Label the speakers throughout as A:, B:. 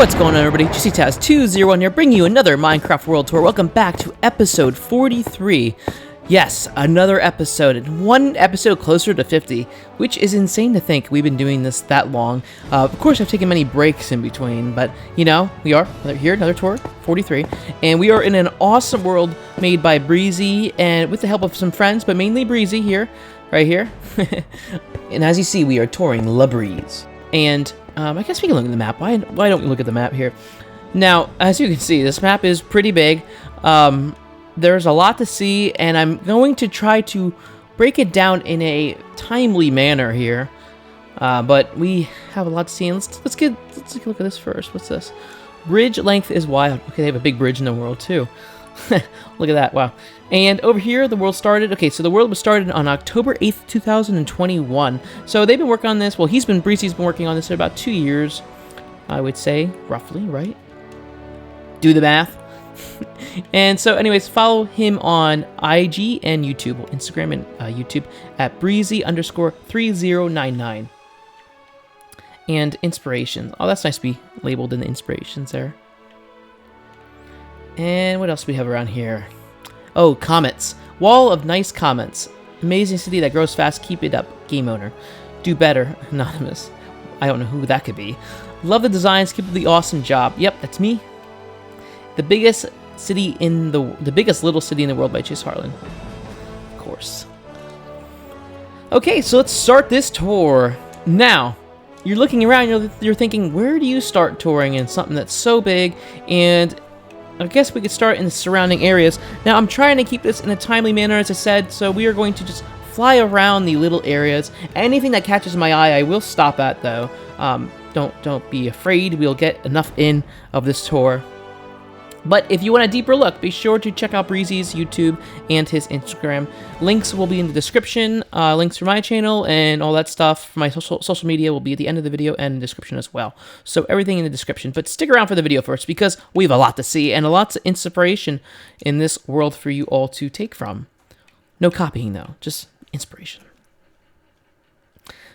A: What's going on, everybody? JCTaz201 here, bringing you another Minecraft World Tour. Welcome back to episode 43. Yes, another episode, and one episode closer to 50, which is insane to think we've been doing this that long. Of course, I've taken many breaks in between, but, you know, we are here, another tour, 43, and we are in an awesome world made by Breezy, and with the help of some friends, but mainly Breezy here, right here. And as you see, we are touring La Breeze. And I guess we can look at the map. Why don't we look at the map here? Now, as you can see, this map is pretty big. There's a lot to see, and I'm going to try to break it down in a timely manner here. But we have a lot to see, and let's take a look at this first. What's this? Bridge length is wide. Okay, they have a big bridge in the world too. Look at that, wow. And over here, the world started, okay, so the world was started on October 8th, 2021. So they've been working on this, well, Breezy's been working on this for about 2 years, I would say, roughly, right? Do the math. And so anyways, follow him on IG and YouTube, Instagram and YouTube, at Breezy_3099. And inspiration. Oh, that's nice to be labeled in the inspirations there. And what else do we have around here? Oh, comments. Wall of nice comments. Amazing city that grows fast. Keep it up. Game owner. Do better. Anonymous. I don't know who that could be. Love the designs. Keep up the awesome job. Yep, that's me. The biggest city in the biggest little city in the world by Chase Harlan. Of course. Okay, so let's start this tour. Now, you're looking around, you're thinking, where do you start touring in something that's so big? And I guess we could start in the surrounding areas. Now, I'm trying to keep this in a timely manner, as I said, so we are going to just fly around the little areas. Anything that catches my eye, I will stop at, though. Don't be afraid. We'll get enough in of this tour. But if you want a deeper look, be sure to check out Breezy's YouTube and his Instagram. Links will be in the description. Links for my channel and all that stuff for my social media will be at the end of the video and the description as well. So everything in the description. But stick around for the video first, because we have a lot to see and a lot of inspiration in this world for you all to take from. No copying, though. Just inspiration.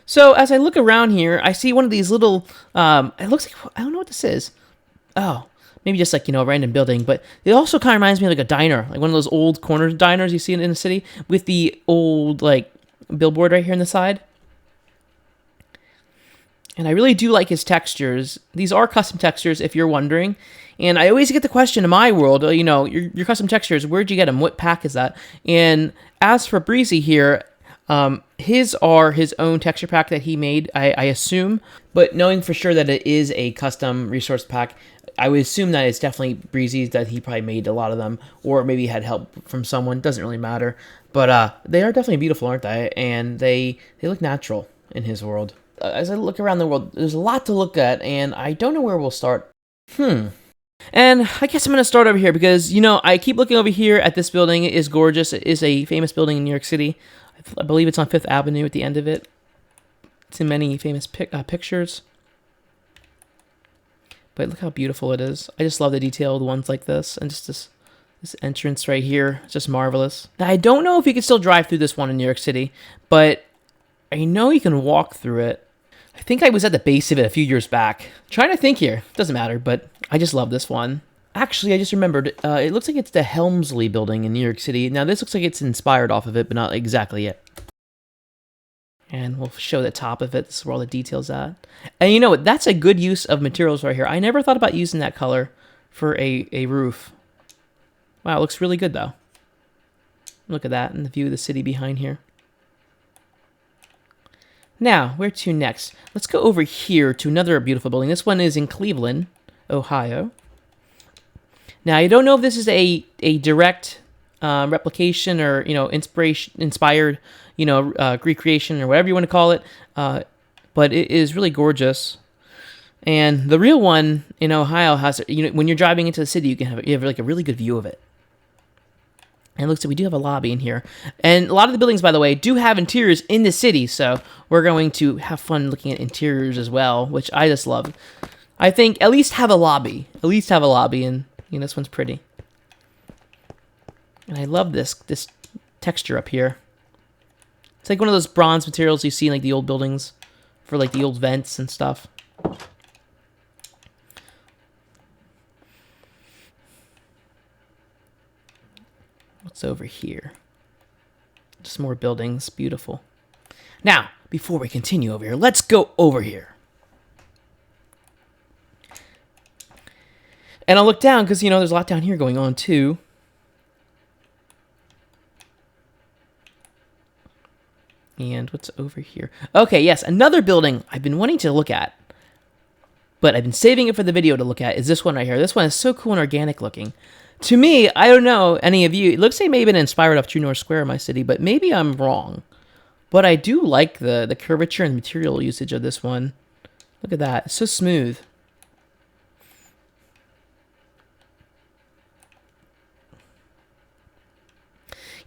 A: So as I look around here, I see one of these little... it looks like... I don't know what this is. Oh... Maybe just like, you know, a random building, but it also kind of reminds me of like a diner, like one of those old corner diners you see in the city with the old like billboard right here on the side. And I really do like his textures. These are custom textures, if you're wondering. And I always get the question in my world, you know, your custom textures, where'd you get them? What pack is that? And as for Breezy here, his are his own texture pack that he made, I assume. But knowing for sure that it is a custom resource pack, I would assume that it's definitely Breezy's, that he probably made a lot of them, or maybe had help from someone. Doesn't really matter. But they are definitely beautiful, aren't they? And they look natural in his world. As I look around the world, there's a lot to look at, and I don't know where we'll start. And I guess I'm going to start over here because, you know, I keep looking over here at this building. It is gorgeous. It is a famous building in New York City. I believe it's on 5th Avenue at the end of it. It's in many famous pictures. But look how beautiful it is. I just love the detailed ones like this. And just this entrance right here. It's just marvelous. Now, I don't know if you can still drive through this one in New York City, but I know you can walk through it. I think I was at the base of it a few years back. I'm trying to think here. Doesn't matter, but I just love this one. Actually, I just remembered. It looks like it's the Helmsley building in New York City. Now, this looks like it's inspired off of it, but not exactly yet. And we'll show the top of it. This is where all the details at. And you know what? That's a good use of materials right here. I never thought about using that color for a roof. Wow, it looks really good, though. Look at that and the view of the city behind here. Now, where to next? Let's go over here to another beautiful building. This one is in Cleveland, Ohio. Now, I don't know if this is a direct replication or, you know, inspired, you know, recreation or whatever you want to call it. But it is really gorgeous. And the real one in Ohio has, you know, when you're driving into the city, you have like a really good view of it. And it looks like we do have a lobby in here. And a lot of the buildings, by the way, do have interiors in the city. So we're going to have fun looking at interiors as well, which I just love. I think at least have a lobby. At least have a lobby. And, you know, this one's pretty. And I love this texture up here. It's like one of those bronze materials you see in like the old buildings for like the old vents and stuff. It's over here. Just more buildings. Beautiful. Now, before we continue over here, let's go over here. And I'll look down because, you know, there's a lot down here going on too. And what's over here? Okay, yes, another building I've been wanting to look at, but I've been saving it for the video to look at, is this one right here. This one is so cool and organic looking. To me, I don't know, any of you, it looks like maybe been inspired off True North Square in my city, but maybe I'm wrong. But I do like the curvature and material usage of this one. Look at that, it's so smooth.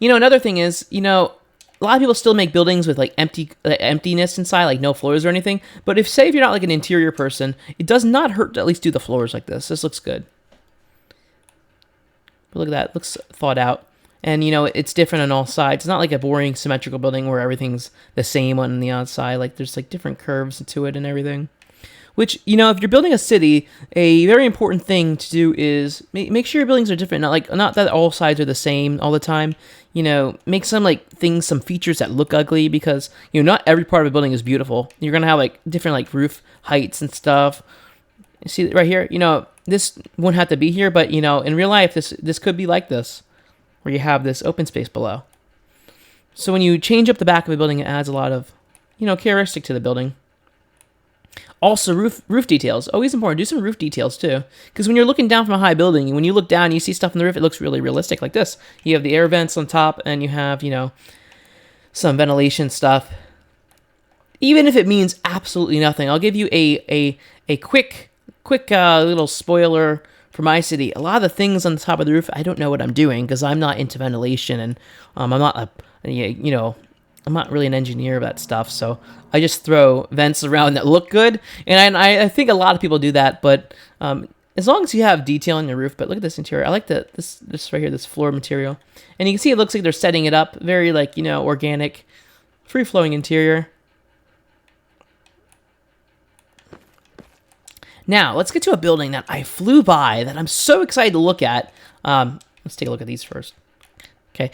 A: You know, another thing is, you know, a lot of people still make buildings with like emptiness inside, like no floors or anything. But say if you're not like an interior person, it does not hurt to at least do the floors like this. This looks good. But look at that, it looks thought out. And you know, it's different on all sides. It's not like a boring symmetrical building where everything's the same on the outside. Like there's like different curves to it and everything. Which, you know, if you're building a city, a very important thing to do is make sure your buildings are different. Not that all sides are the same all the time. You know, make some some features that look ugly, because, you know, not every part of a building is beautiful. You're gonna have like different like roof heights and stuff. You see right here, you know, this won't have to be here, but you know, in real life, this could be like this, where you have this open space below. So when you change up the back of a building, it adds a lot of, you know, characteristic to the building. Also, roof details. Always important. Do some roof details, too. Because when you're looking down from a high building, when you look down and you see stuff on the roof, it looks really realistic, like this. You have the air vents on top, and you have, you know, some ventilation stuff. Even if it means absolutely nothing, I'll give you a quick little spoiler for my city. A lot of the things on the top of the roof, I don't know what I'm doing, because I'm not into ventilation, and I'm not you know, I'm not really an engineer of that stuff, so I just throw vents around that look good, and I think a lot of people do that, but as long as you have detail on your roof. But look at this interior. I like this right here, this floor material. And you can see it looks like they're setting it up, very like, you know, organic, free-flowing interior. Now, let's get to a building that I flew by that I'm so excited to look at. Let's take a look at these first. Okay,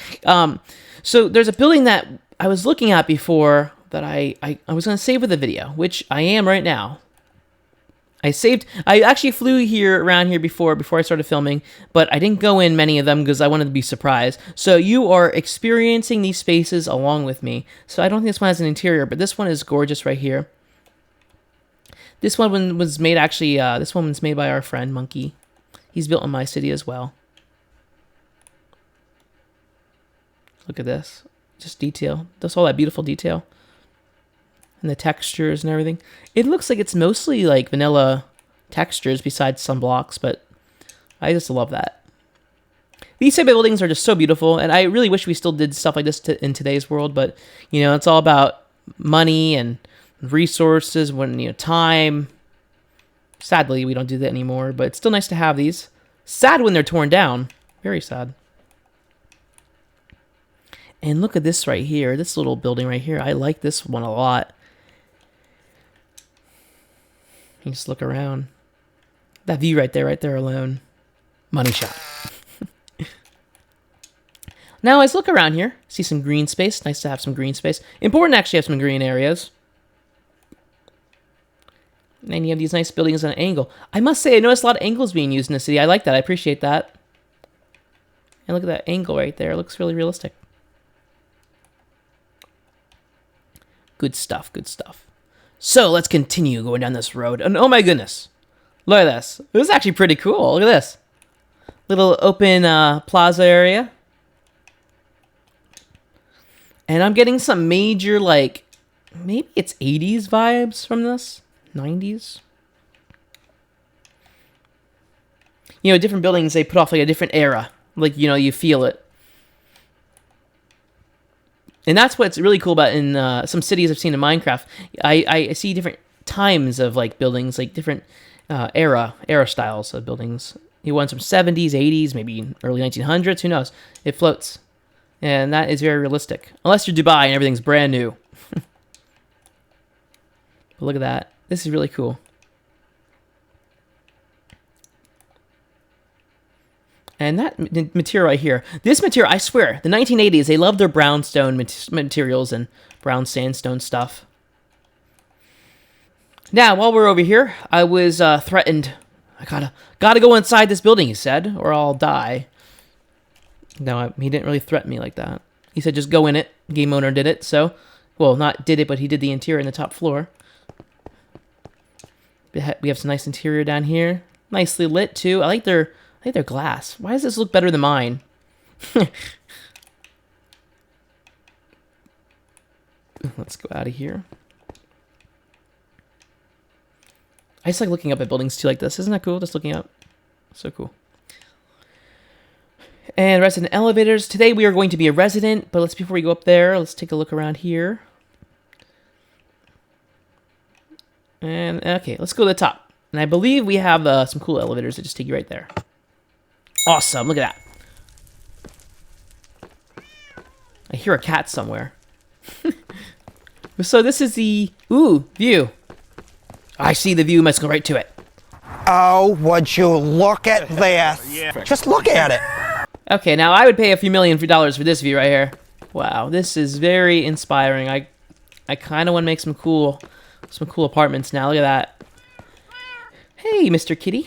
A: so there's a building that I was looking at before that I was going to save with a video, which I am right now. I actually flew around here before I started filming, but I didn't go in many of them because I wanted to be surprised. So you are experiencing these spaces along with me. So I don't think this one has an interior, but this one is gorgeous right here. This one was made this one was made by our friend Monkey. He's built in my city as well. Look at this. Just detail. That's all that beautiful detail. And the textures and everything. It looks like it's mostly like vanilla textures besides some blocks, but I just love that. These type of buildings are just so beautiful, and I really wish we still did stuff like this in today's world, but, you know, it's all about money and resources, time. Sadly, we don't do that anymore, but it's still nice to have these. Sad when they're torn down. Very sad. And look at this right here, this little building right here. I like this one a lot. You just look around. That view right there alone. Money shot. Now let's look around here. See some green space. Nice to have some green space. Important to actually have some green areas. And you have these nice buildings on an angle. I must say, I noticed a lot of angles being used in the city. I like that. I appreciate that. And look at that angle right there. It looks really realistic. Good stuff, good stuff. So let's continue going down this road. And oh my goodness. Look at this. This is actually pretty cool. Look at this. Little open plaza area. And I'm getting some major, like, maybe it's 80s vibes from this. 90s. You know, different buildings, they put off like a different era. Like, you know, you feel it. And that's what's really cool about in some cities I've seen in Minecraft. I see different times of like buildings, like different era styles of buildings. You want some 70s, 80s, maybe early 1900s, who knows? It floats. And that is very realistic. Unless you're Dubai and everything's brand new. But look at that. This is really cool. And that material right here. This material, I swear, the 1980s, they loved their brownstone materials and brown sandstone stuff. Now, while we're over here, I was threatened. I gotta go inside this building, he said, or I'll die. No, he didn't really threaten me like that. He said just go in it. Game owner did it, so... Well, not did it, but he did the interior in the top floor. We have some nice interior down here. Nicely lit, too. I like their glass. Why does this look better than mine? Let's go out of here. I just like looking up at buildings, too, like this. Isn't that cool? Just looking up. So cool. And resident elevators. Today we are going to be a resident, but before we go up there, let's take a look around here. And, okay, let's go to the top. And I believe we have some cool elevators that just take you right there. Awesome, look at that. I hear a cat somewhere. So this is the, view. I see the view, let's go right to it.
B: Oh, would you look at this? Yeah. Just look at it.
A: Okay, now I would pay a few million dollars for this view right here. Wow, this is very inspiring. I kind of want to make some cool apartments now. Look at that. Hey, Mr. Kitty.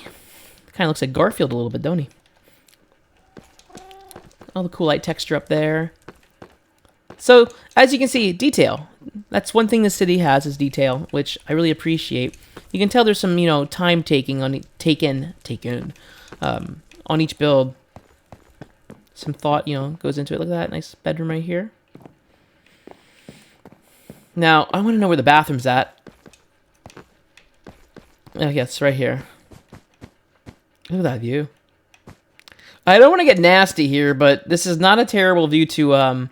A: Kind of looks like Garfield a little bit, don't he? All the cool light texture up there. So, as you can see, detail. That's one thing the city has is detail, which I really appreciate. You can tell there's some, time taken on each build. Some thought, goes into it. Look at that nice bedroom right here. Now, I want to know where the bathroom's at. Oh, yes, right here. Look at that view. I don't want to get nasty here, but this is not a terrible view to,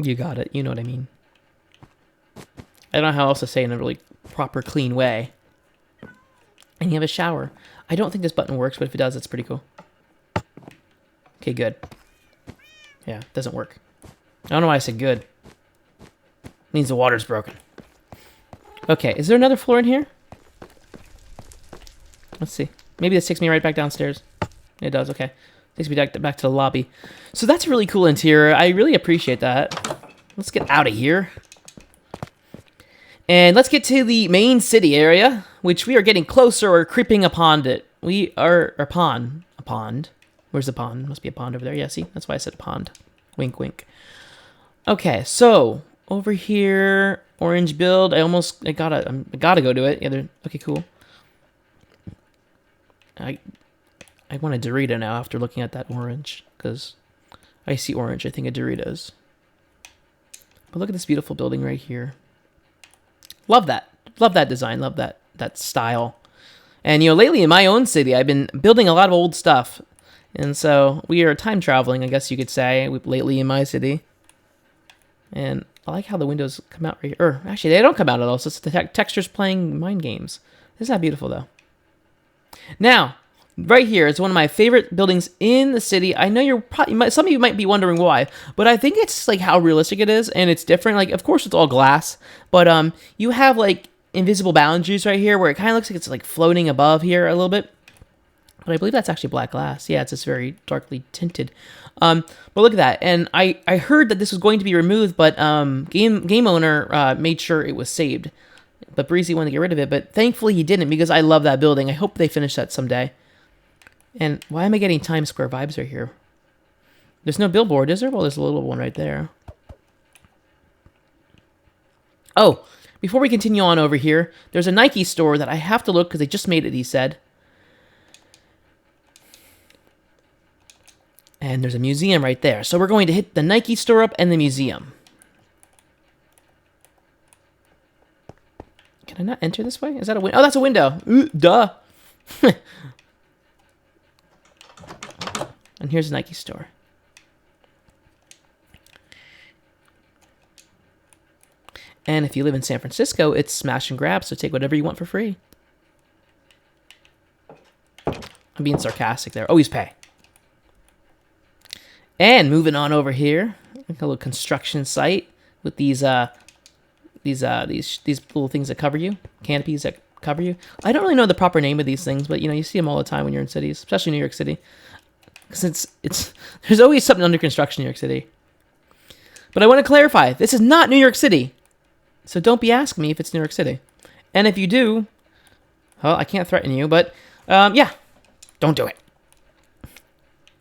A: you got it. You know what I mean. I don't know how else to say it in a really proper, clean way. And you have a shower. I don't think this button works, but if it does, it's pretty cool. Okay, good. Yeah, it doesn't work. I don't know why I said good. It means the water's broken. Okay, is there another floor in here? Let's see. Maybe this takes me right back downstairs. It does, okay. Takes me back to the lobby. So that's a really cool interior. I really appreciate that. Let's get out of here. And let's get to the main city area, which we are getting closer or creeping upon it. We are a pond. A pond. Where's the pond? Must be a pond over there. Yeah, see? That's why I said pond. Wink, wink. Okay, so over here, orange build. I gotta go to it. Yeah, okay, cool. I want a Dorito now after looking at that orange, because I see orange. I think of Doritos. But look at this beautiful building right here. Love that. Love that design. Love that style. And, lately in my own city, I've been building a lot of old stuff. And so we are time traveling, I guess you could say, lately in my city. And I like how the windows come out right here. Or, actually, they don't come out at all. So it's the textures playing mind games. Isn't that beautiful, though? Now, right here is one of my favorite buildings in the city. I know you're probably, some of you might be wondering why, but I think it's like how realistic it is, and it's different. Like, of course, it's all glass, but you have like invisible boundaries right here where it kind of looks like it's like floating above here a little bit. But I believe that's actually black glass. Yeah, it's just very darkly tinted. But look at that. And I heard that this was going to be removed, but game owner made sure it was saved. But Breezy wanted to get rid of it, but thankfully he didn't, because I love that building. I hope they finish that someday. And why am I getting Times Square vibes right here? There's no billboard, is there? Well, there's a little one right there. Oh, before we continue on over here, there's a Nike store that I have to look because they just made it, he said. And there's a museum right there. So we're going to hit the Nike store up and the museum. Can I not enter this way? Is that a window? Oh, that's a window. Ooh, duh. And here's the Nike store. And if you live in San Francisco, it's smash and grab, so take whatever you want for free. I'm being sarcastic there. Always pay. And moving on over here, a little construction site with these little things that cover you, canopies that cover you. I don't really know the proper name of these things, but you see them all the time when you're in cities, especially New York City. Because there's always something under construction in New York City. But I want to clarify, this is not New York City. So don't be asking me if it's New York City. And if you do, well, I can't threaten you, but yeah, don't do it.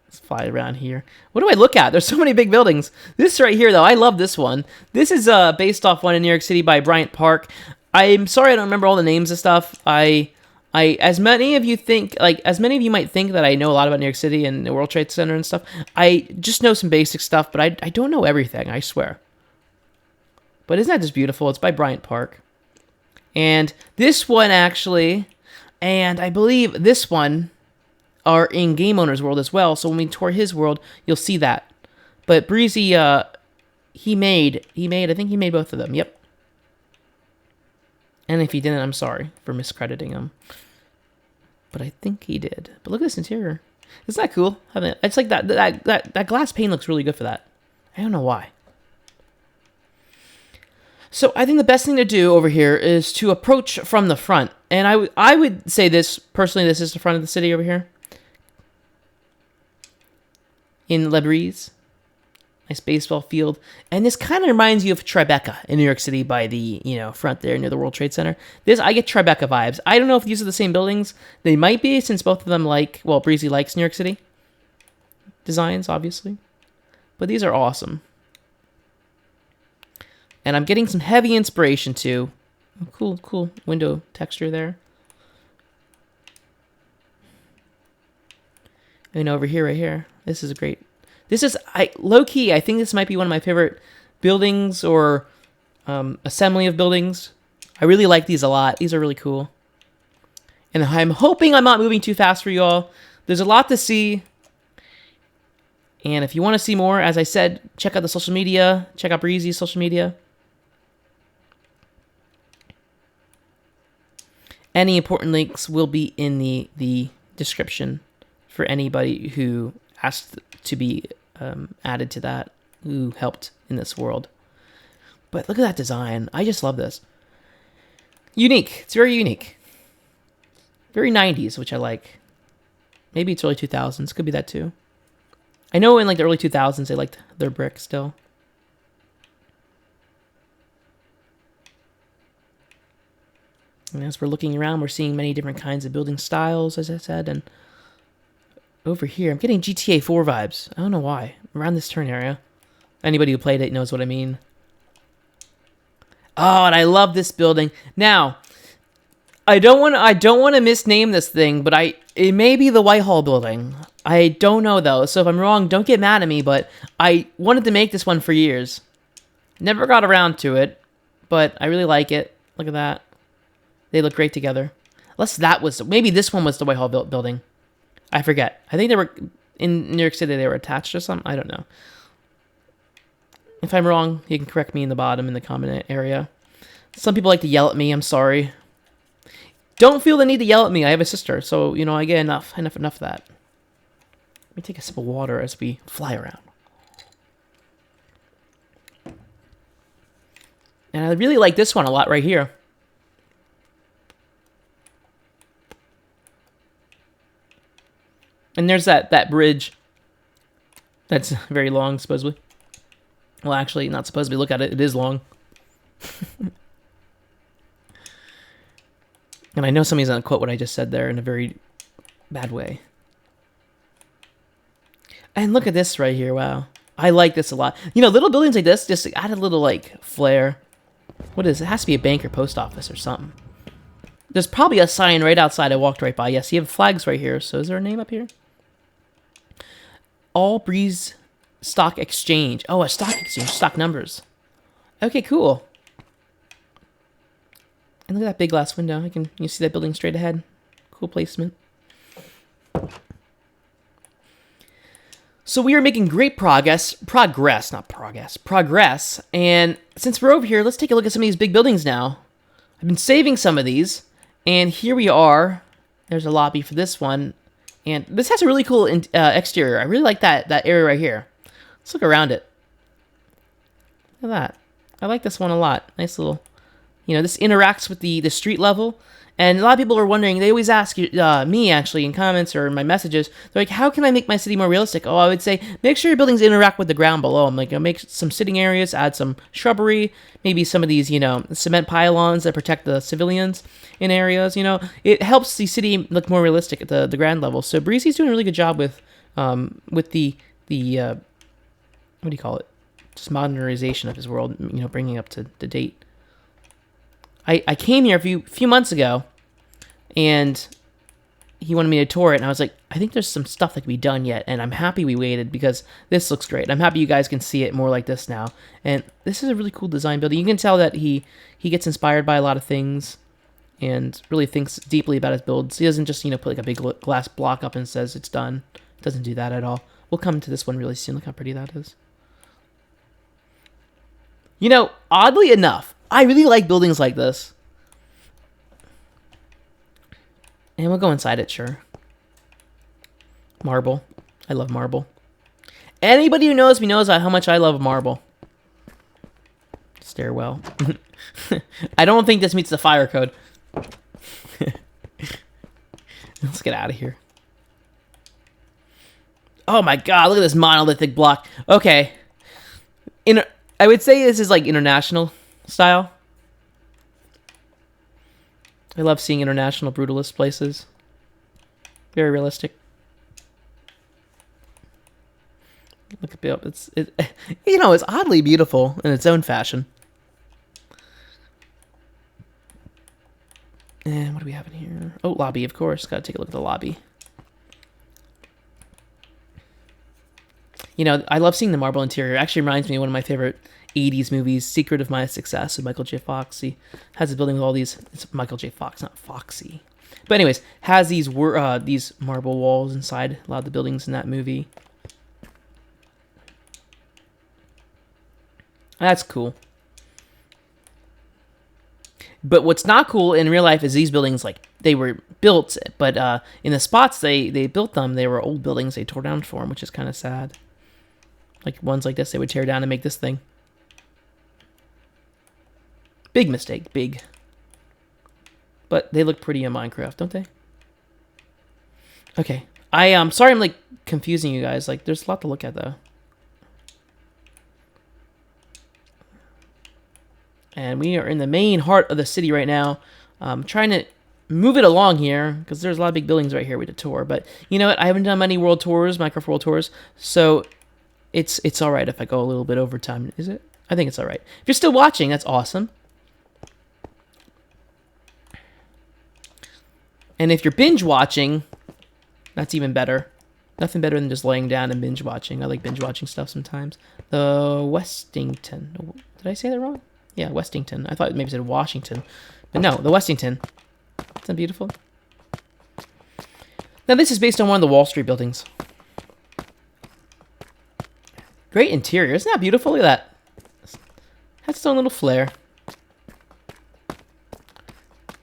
A: Let's fly around here. What do I look at? There's so many big buildings. This right here, though, I love this one. This is based off one in New York City by Bryant Park. I'm sorry I don't remember all the names of stuff. As many of you might think that I know a lot about New York City and the World Trade Center and stuff, I just know some basic stuff, but I don't know everything, I swear. But isn't that just beautiful? It's by Bryant Park. And this one actually, and I believe this one, are in Game Owner's world as well, so when we tour his world, you'll see that. But Breezy, I think he made both of them, yep. And if he didn't, I'm sorry for miscrediting him. But I think he did. But look at this interior. Isn't that cool? It's like that glass pane looks really good for that. I don't know why. So I think the best thing to do over here is to approach from the front. And I would say this, personally, this is the front of the city over here. In Le Brise. Nice baseball field. And this kind of reminds you of Tribeca in New York City by the, front there near the World Trade Center. I get Tribeca vibes. I don't know if these are the same buildings. They might be, since both of them Breezy likes New York City designs, obviously. But these are awesome. And I'm getting some heavy inspiration too. Cool window texture there. And over here, right here. This is great. This is, low-key, I think this might be one of my favorite buildings or assembly of buildings. I really like these a lot. These are really cool. And I'm hoping I'm not moving too fast for you all. There's a lot to see. And if you want to see more, as I said, check out the social media. Check out Breezy's social media. Any important links will be in the description for anybody who asked to be added to that, who helped in this world. But look at that design. I just love this. Unique. It's very unique. Very 90s, which I like. Maybe it's early 2000s. Could be that too. I know in the early 2000s they liked their brick still. And as we're looking around, we're seeing many different kinds of building styles, as I said, and over here, I'm getting GTA 4 vibes. I don't know why. Around this turn area. Anybody who played it knows what I mean. Oh, and I love this building. Now, I don't want to misname this thing, but it may be the Whitehall building. I don't know though. So if I'm wrong, don't get mad at me, but I wanted to make this one for years. Never got around to it, but I really like it. Look at that. They look great together. Maybe this one was the Whitehall building. I forget. I think they were in New York City. They were attached or something. I don't know. If I'm wrong, you can correct me in the bottom in the comment area. Some people like to yell at me. I'm sorry. Don't feel the need to yell at me. I have a sister, so I get enough of that. Let me take a sip of water as we fly around. And I really like this one a lot right here. And there's that bridge that's very long, supposedly. Well, actually, not supposedly. Look at it. It is long. And I know somebody's going to quote what I just said there in a very bad way. And look at this right here. Wow. I like this a lot. Little buildings like this just add a little, flair. What is it? It has to be a bank or post office or something. There's probably a sign right outside. I walked right by. Yes, you have flags right here. So is there a name up here? All Breeze Stock Exchange. Oh, a stock exchange. Stock numbers. Okay, cool. And look at that big glass window. You see that building straight ahead. Cool placement. So we are making great progress. Progress. And since we're over here, let's take a look at some of these big buildings now. I've been saving some of these. And here we are. There's a lobby for this one. And this has a really cool exterior. I really like that area right here. Let's look around it. Look at that. I like this one a lot. Nice little, this interacts with the street level. And a lot of people are wondering, they always ask me, actually, in comments or in my messages, they're like, how can I make my city more realistic? Oh, I would say, make sure your buildings interact with the ground below them. Like, make some sitting areas, add some shrubbery, maybe some of these, cement pylons that protect the civilians in areas, It helps the city look more realistic at the ground level. So Breezy's doing a really good job with the what do you call it? Just modernization of his world, bringing up to date. I came here a few months ago, and he wanted me to tour it, and I was like, I think there's some stuff that can be done yet, and I'm happy we waited because this looks great. I'm happy you guys can see it more like this now, and this is a really cool design building. You can tell that he gets inspired by a lot of things and really thinks deeply about his builds. He doesn't just, put like a big glass block up and says it's done. Doesn't do that at all. We'll come to this one really soon. Look how pretty that is. Oddly enough, I really like buildings like this. And we'll go inside it, sure. Marble. I love marble. Anybody who knows me knows how much I love marble. Stairwell. I don't think this meets the fire code. Let's get out of here. Oh my god, look at this monolithic block. Okay. I would say this is like international style. I love seeing international brutalist places. Very realistic. Look at it. It's oddly beautiful in its own fashion. And what do we have in here? Oh, lobby, of course. Got to take a look at the lobby. I love seeing the marble interior. It actually reminds me of one of my favorite 80s movies, Secret of My Success, with Michael J. Fox. He has a building with all these... It's Michael J. Fox, not Foxy. But anyways, has these marble walls inside a lot of the buildings in that movie. That's cool. But what's not cool in real life is these buildings, like, they were built, but in the spots they built them, they were old buildings they tore down for them, which is kind of sad. Like, ones like this, they would tear down and make this thing. Big mistake, big. But they look pretty in Minecraft, don't they? Okay. I'm sorry I'm, like, confusing you guys. Like, there's a lot to look at, though. And we are in the main heart of the city right now. Trying to move it along here, because there's a lot of big buildings right here we had to tour. But you know what? I haven't done many world tours, Minecraft world tours, so it's all right if I go a little bit over time. Is it? I think it's all right. If you're still watching, that's awesome. And if you're binge watching, that's even better. Nothing better than just laying down and binge watching. I like binge watching stuff sometimes. The Westington. Did I say that wrong? Yeah, Westington. I thought maybe it said Washington. But no, the Westington. Isn't that beautiful? Now, this is based on one of the Wall Street buildings. Great interior. Isn't that beautiful? Look at that. Has its own little flair.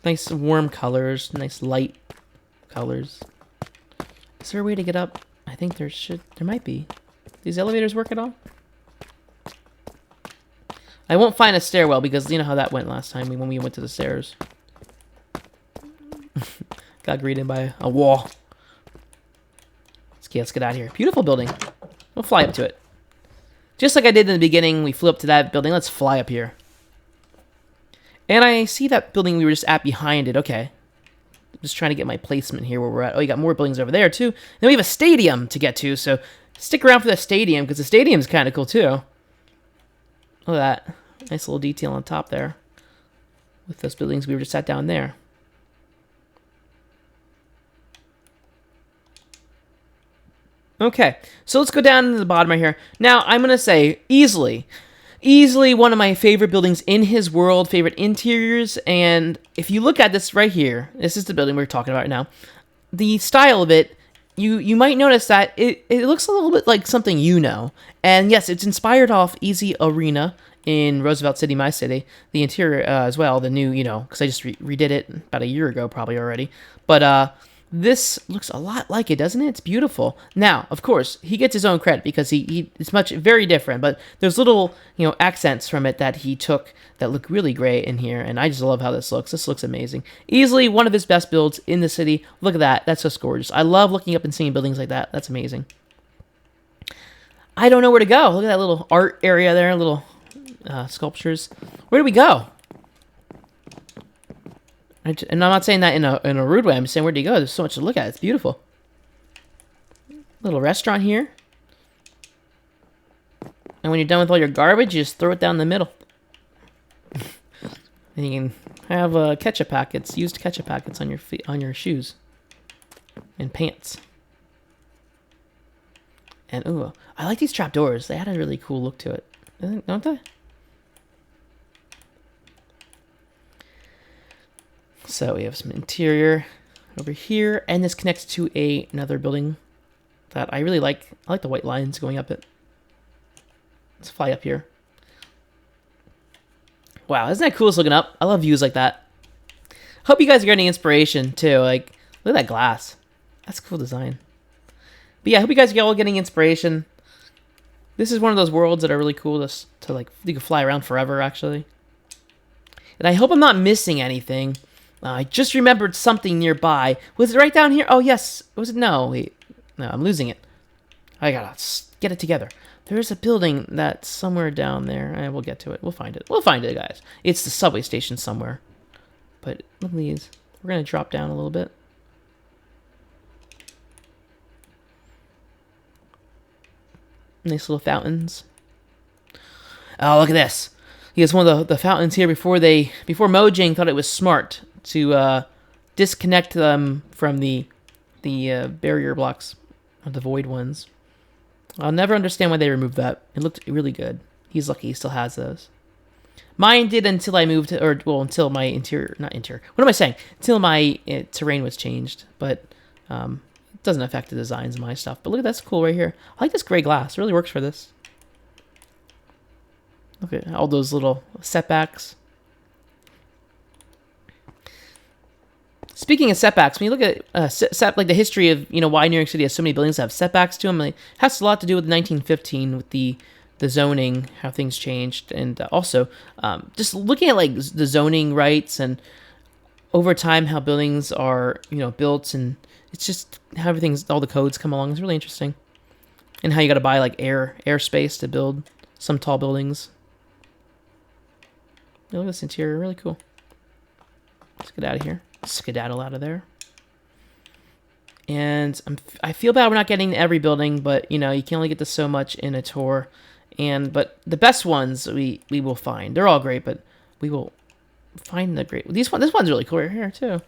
A: Nice warm colors. Nice light colors. Is there a way to get up? I think there might be. These elevators work at all? I won't find a stairwell because you know how that went last time when we went to the stairs. Got greeted by a wall. Okay, let's get out of here. Beautiful building. We'll fly up to it. Just like I did in the beginning, we flew up to that building. Let's fly up here. And I see that building we were just at behind it. Okay. Just trying to get my placement here where we're at. Oh, you got more buildings over there, too. Then we have a stadium to get to, so stick around for the stadium, because the stadium's kind of cool, too. Look at that. Nice little detail on top there. With those buildings we were just at down there. Okay, so let's go down to the bottom right here. Now, I'm going to say, easily one of my favorite buildings in his world, favorite interiors, and if you look at this right here, this is the building we're talking about right now, the style of it, you might notice that it looks a little bit like something you know. And yes, it's inspired off Easy Arena in Roosevelt City, my city. The interior as well, the new, because I just redid it about a year ago probably already. But This looks a lot like it, doesn't it? It's beautiful. Now, of course, he gets his own credit because it's very different, but there's little, accents from it that he took that look really great in here, and I just love how this looks. This looks amazing. Easily one of his best builds in the city. Look at that. That's just gorgeous. I love looking up and seeing buildings like that. That's amazing. I don't know where to go. Look at that little art area there, little sculptures. Where do we go? And I'm not saying that in a rude way. I'm just saying, where do you go? There's so much to look at. It's beautiful. Little restaurant here. And when you're done with all your garbage, you just throw it down the middle. And you can have ketchup packets, used ketchup packets on your feet, on your shoes and pants. And ooh, I like these trapdoors. They had a really cool look to it, don't they? So we have some interior over here, and this connects to another building that I really like. I like the white lines going up it. Let's fly up here. Wow, isn't that cool looking up? I love views like that. Hope you guys are getting inspiration too. Like, look at that glass. That's a cool design. But yeah, I hope you guys are all getting inspiration. This is one of those worlds that are really cool to like, you can fly around forever actually. And I hope I'm not missing anything. I just remembered something nearby. Was it right down here? Oh, yes. Was it? No, wait. No, I'm losing it. I gotta get it together. There's a building that's somewhere down there. We'll get to it. We'll find it. We'll find it, guys. It's the subway station somewhere. But look at these. We're gonna drop down a little bit. Nice little fountains. Oh, look at this. He has one of the fountains here before Mojang thought it was smart to disconnect them from the barrier blocks, or the void ones. I'll never understand why they removed that. It looked really good. He's lucky he still has those. Mine did until I moved, until my what am I saying? Until my terrain was changed, but it doesn't affect the designs of my stuff. But look, that's cool right here. I like this gray glass. It really works for this. Look at all those little setbacks. Speaking of setbacks, when you look at like the history of why New York City has so many buildings that have setbacks to them, it has a lot to do with 1915 with the zoning, how things changed, and also just looking at like the zoning rights and over time how buildings are built, and it's just how all the codes come along. It's really interesting, and how you got to buy like airspace to build some tall buildings. Look at this interior, really cool. Let's get out of here. Skedaddle out of there. And I feel bad we're not getting every building, but you can only get to so much in a tour. But the best ones we will find. They're all great, but we will find the great. This one's really cool right here too.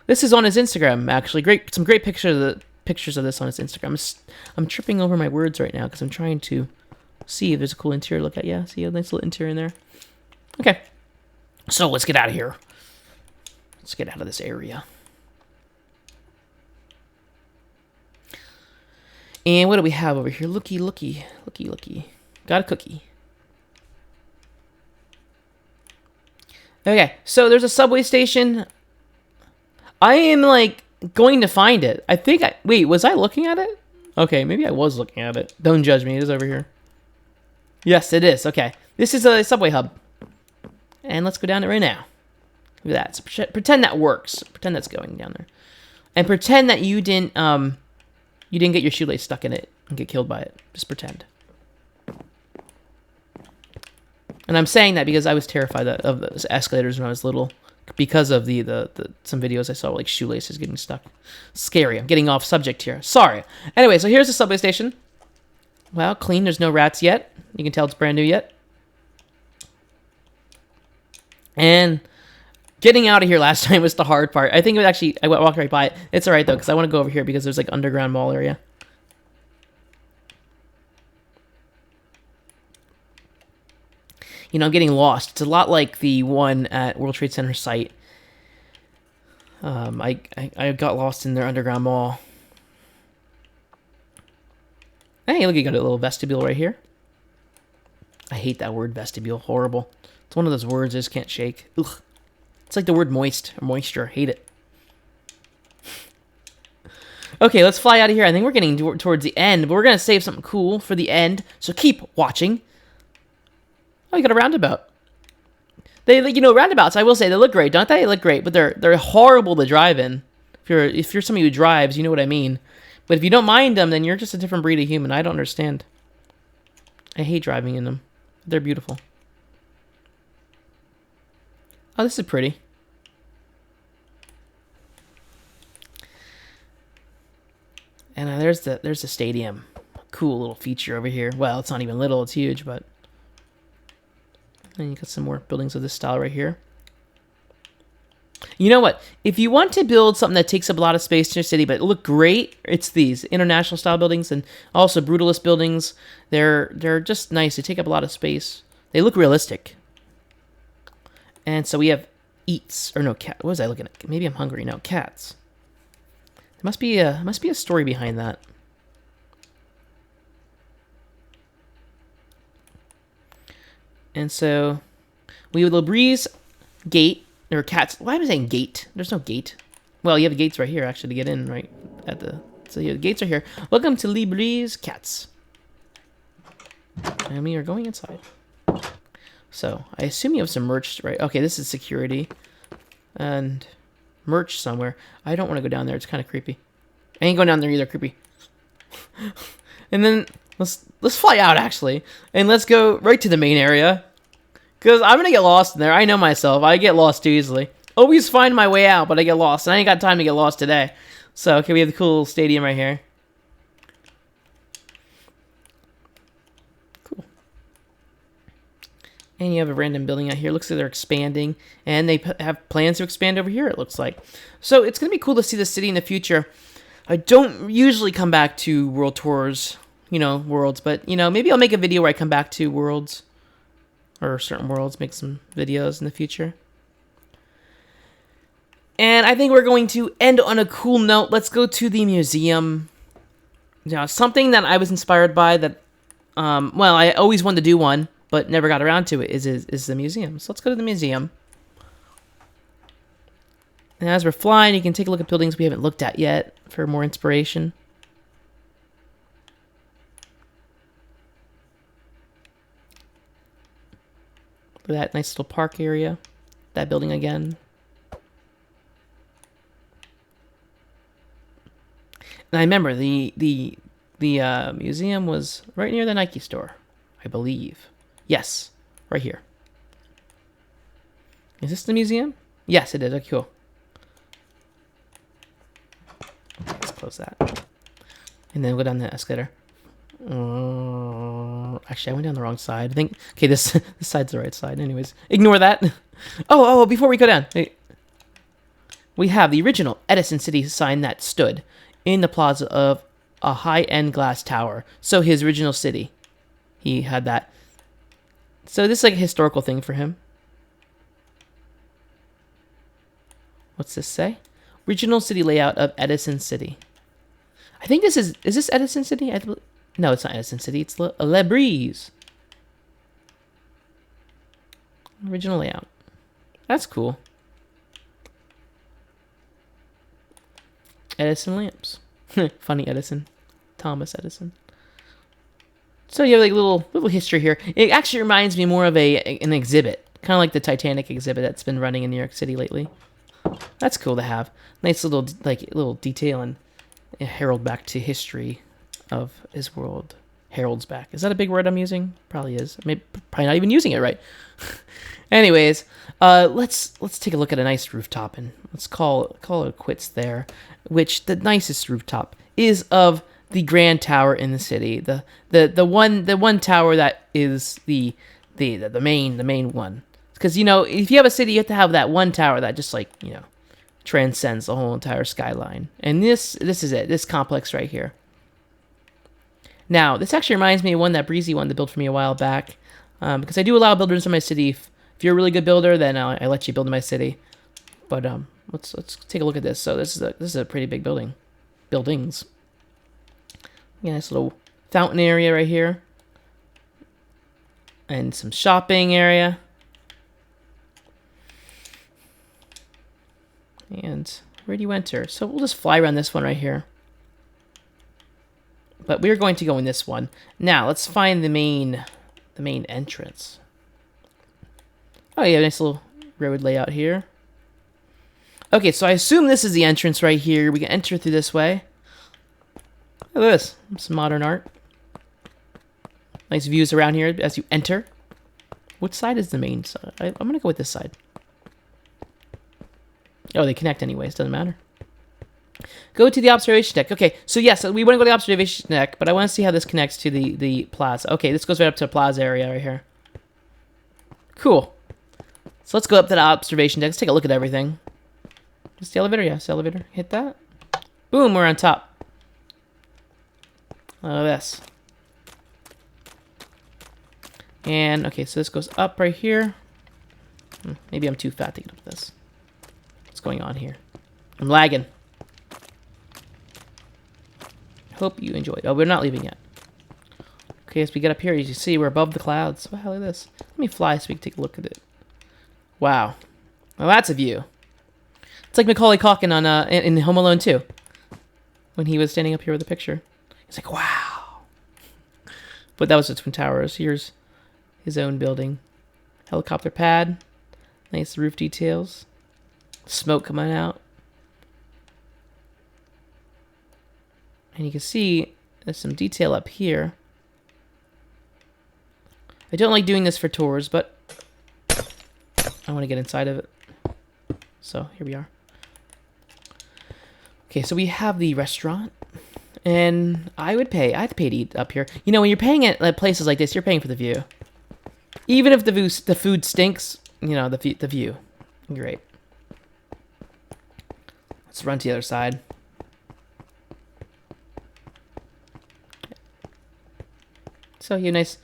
A: This is on his Instagram actually. Some great pictures of this on his Instagram. I'm tripping over my words right now because I'm trying to see if there's a cool interior to look at. Yeah, see a nice little interior in there. Okay, so let's get out of here. Let's get out of this area. And what do we have over here? Looky. Got a cookie. Okay, so there's a subway station. I am like going to find it. Wait, was I looking at it? Okay, maybe I was looking at it. Don't judge me. It is over here. Yes, it is. Okay, this is a subway hub. And let's go down it right now. Look at that. So pretend that works. Pretend that's going down there, and pretend that you didn't get your shoelace stuck in it and get killed by it. Just pretend. And I'm saying that because I was terrified of those escalators when I was little, because of the some videos I saw like shoelaces getting stuck. Scary. I'm getting off subject here. Sorry. Anyway, so here's the subway station. Well, clean. There's no rats yet. You can tell it's brand new yet. And getting out of here last time was the hard part. I think it was actually, I walked right by it. It's all right, though, because I want to go over here because there's, like, underground mall area. I'm getting lost. It's a lot like the one at World Trade Center site. I got lost in their underground mall. Hey, look, you got a little vestibule right here. I hate that word, vestibule. Horrible. It's one of those words I just can't shake. Ugh. It's like the word moist or moisture. Hate it. Okay, let's fly out of here. I think we're getting towards the end, but we're going to save something cool for the end, so keep watching. Oh, you got a roundabout. Roundabouts, I will say, they look great, don't they? They look great, but they're horrible to drive in. If you're somebody who drives, you know what I mean. But if you don't mind them, then you're just a different breed of human. I don't understand. I hate driving in them. They're beautiful. Oh, this is pretty. And there's the stadium. Cool little feature over here. Well, it's not even little, it's huge, but... And you got some more buildings of this style right here. You know what? If you want to build something that takes up a lot of space in your city, but look great, it's these international style buildings and also brutalist buildings. They're just nice. They take up a lot of space. They look realistic. And so we have eats, or no, cat. What was I looking at? Maybe I'm hungry. No, cats. There must be a story behind that. And so we have the Breeze gate, or cats. Why am I saying gate? There's no gate. Well, you have gates right here actually to get in, right? So yeah, the gates are here. Welcome to Libre's Cats. And we are going inside. So I assume you have some merch, right? Okay, this is security. And merch somewhere. I don't want to go down there. It's kind of creepy. I ain't going down there either. Creepy. And then let's fly out actually, and let's go right to the main area. Cause I'm gonna get lost in there. I know myself. I get lost too easily. Always find my way out, but I get lost. And I ain't got time to get lost today. So okay, we have the cool stadium right here. Cool. And you have a random building out here. Looks like they're expanding, and they have plans to expand over here. It looks like. So it's gonna be cool to see the city in the future. I don't usually come back to world tours, worlds, but maybe I'll make a video where I come back to worlds. Or certain worlds, make some videos in the future. And I think we're going to end on a cool note. Let's go to the museum. Something that I was inspired by that, I always wanted to do one, but never got around to it, is the museum. So let's go to the museum. And as we're flying, you can take a look at buildings we haven't looked at yet for more inspiration. Look at that nice little park area. That building again. And I remember the museum was right near the Nike store, I believe. Yes, right here. Is this the museum? Yes, it is. Okay, cool. Let's close that. And then go down the escalator. Actually, I went down the wrong side. I think... Okay, this side's the right side. Anyways, ignore that. Oh, before we go down. We have the original Edison City sign that stood in the plaza of a high-end glass tower. So his original city. He had that. So this is like a historical thing for him. What's this say? Original city layout of Edison City. I think this is this Edison City? No, it's not Edison City. It's Le Breeze. Original layout. That's cool. Edison lamps. Funny Edison. Thomas Edison. So you have like little history here. It actually reminds me more of an exhibit. Kind of like the Titanic exhibit that's been running in New York City lately. That's cool to have. Nice little detail and herald back to history of his world. Heralds back. Is that a big word I'm using? Probably is. Probably not even using it right. Anyways, let's take a look at a nice rooftop and let's call it quits there. Which the nicest rooftop is of the Grand Tower in the city. The one tower that is the main one. Because if you have a city, you have to have that one tower that just transcends the whole entire skyline. And this is it. This complex right here. Now, this actually reminds me of one that Breezy wanted to build for me a while back. Because I do allow builders in my city. If you're a really good builder, then I let you build in my city. But let's take a look at this. So this is a pretty big building. Buildings. Yeah, nice little fountain area right here. And some shopping area. And where do you enter? So we'll just fly around this one right here. But we're going to go in this one. Now, let's find the main entrance. Oh, yeah, nice little road layout here. Okay, so I assume this is the entrance right here. We can enter through this way. Look at this. Some modern art. Nice views around here as you enter. Which side is the main side? I'm going to go with this side. Oh, they connect anyways. Doesn't matter. Go to the observation deck. Okay, so yes, we want to go to the observation deck, but I want to see how this connects to the plaza. Okay, this goes right up to the plaza area right here. Cool. So let's go up to the observation deck. Let's take a look at everything. It's the elevator, yeah, it's the elevator. Hit that. Boom, we're on top. Look at this. And, okay, so this goes up right here. Maybe I'm too fat to get up this. What's going on here? I'm lagging. Hope you enjoyed. Oh, we're not leaving yet. Okay, as we get up here, as you see, we're above the clouds. What the hell is this? Let me fly so we can take a look at it. Wow. Well, that's a view. It's like Macaulay Culkin on in Home Alone 2. When he was standing up here with a picture. He's like, wow. But that was the Twin Towers. Here's his own building. Helicopter pad. Nice roof details. Smoke coming out. And you can see there's some detail up here. I don't like doing this for tours, but I want to get inside of it. So here we are. Okay, so we have the restaurant. And I'd pay to eat up here. You know, when you're paying at places like this, you're paying for the view. Even if the food stinks, you know, the view. Great. Let's run to the other side. So you nice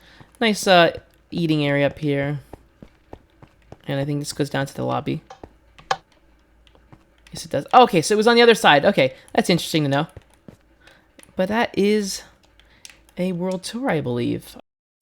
A: eating area up here. And I think this goes down to the lobby. Yes, it does. Okay, so it was on the other side. Okay, that's interesting to know. But that is a world tour, I believe.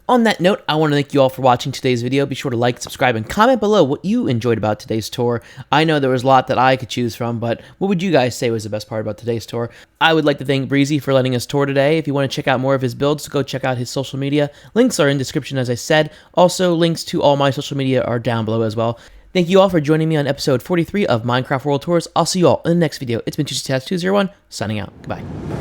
A: On that note, I want to thank you all for watching today's video. Be sure to like, subscribe, and comment below what you enjoyed about today's tour. I know there was a lot that I could choose from, but what would you guys say was the best part about today's tour? I would like to thank Breezy for letting us tour today. If you want to check out more of his builds, go check out his social media. Links are in the description, as I said. Also, links to all my social media are down below as well. Thank you all for joining me on episode 43 of Minecraft World Tours. I'll see you all in the next video. It's been 201, signing out. Goodbye.